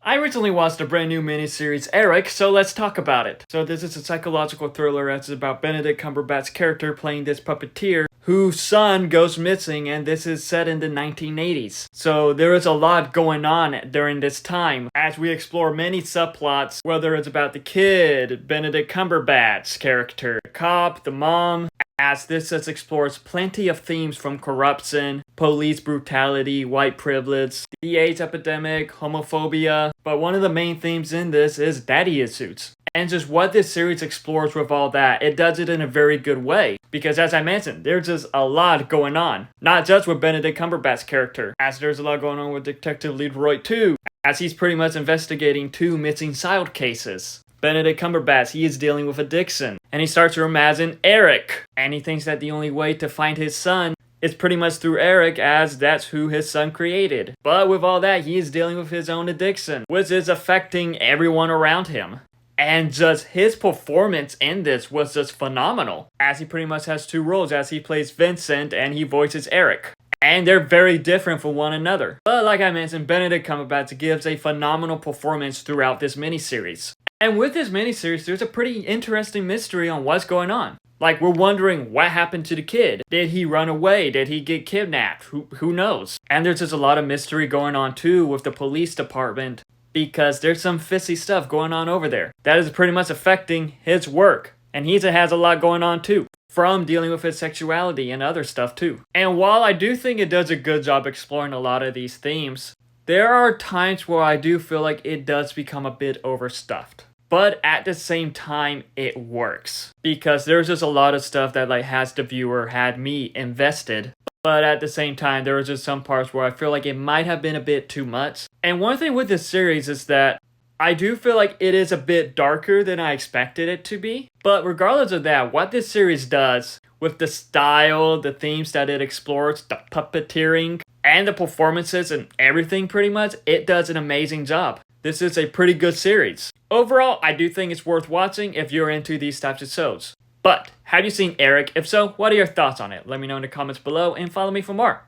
I recently watched a brand new miniseries, Eric, so let's talk about it. So this is a psychological thriller that's about Benedict Cumberbatch's character playing this puppeteer whose son goes missing, and this is set in the 1980s. So there is a lot going on during this time as we explore many subplots, whether it's about the kid, Benedict Cumberbatch's character, the cop, the mom, as this explores plenty of themes from corruption, police brutality, white privilege, the AIDS epidemic, homophobia, but one of the main themes in this is daddy issues. And just what this series explores with all that, it does it in a very good way. Because as I mentioned, there's just a lot going on. Not just with Benedict Cumberbatch's character, as there's a lot going on with Detective Leroy too, as he's pretty much investigating 2 missing child cases. Benedict Cumberbatch, he is dealing with addiction, and he starts to imagine Eric, and he thinks that the only way to find his son is pretty much through Eric, as that's who his son created. But with all that, he is dealing with his own addiction, which is affecting everyone around him. And just his performance in this was just phenomenal, as he pretty much has 2 roles, as he plays Vincent and he voices Eric. And they're very different from one another. But like I mentioned, Benedict Cumberbatch gives a phenomenal performance throughout this miniseries. And with this miniseries, there's a pretty interesting mystery on what's going on. Like, we're wondering what happened to the kid. Did he run away? Did he get kidnapped? Who knows? And there's just a lot of mystery going on too with the police department, because there's some fishy stuff going on over there that is pretty much affecting his work. And he has a lot going on too, from dealing with his sexuality and other stuff too. And while I do think it does a good job exploring a lot of these themes, there are times where I do feel like it does become a bit overstuffed. But at the same time, it works. Because there's just a lot of stuff that has the viewer, had me invested. But at the same time, there was just some parts where I feel like it might have been a bit too much. And one thing with this series is that I do feel like it is a bit darker than I expected it to be. But regardless of that, what this series does with the style, the themes that it explores, the puppeteering, and the performances and everything pretty much, it does an amazing job. This is a pretty good series. Overall, I do think it's worth watching if you're into these types of shows. But, have you seen Eric? If so, what are your thoughts on it? Let me know in the comments below and follow me for more.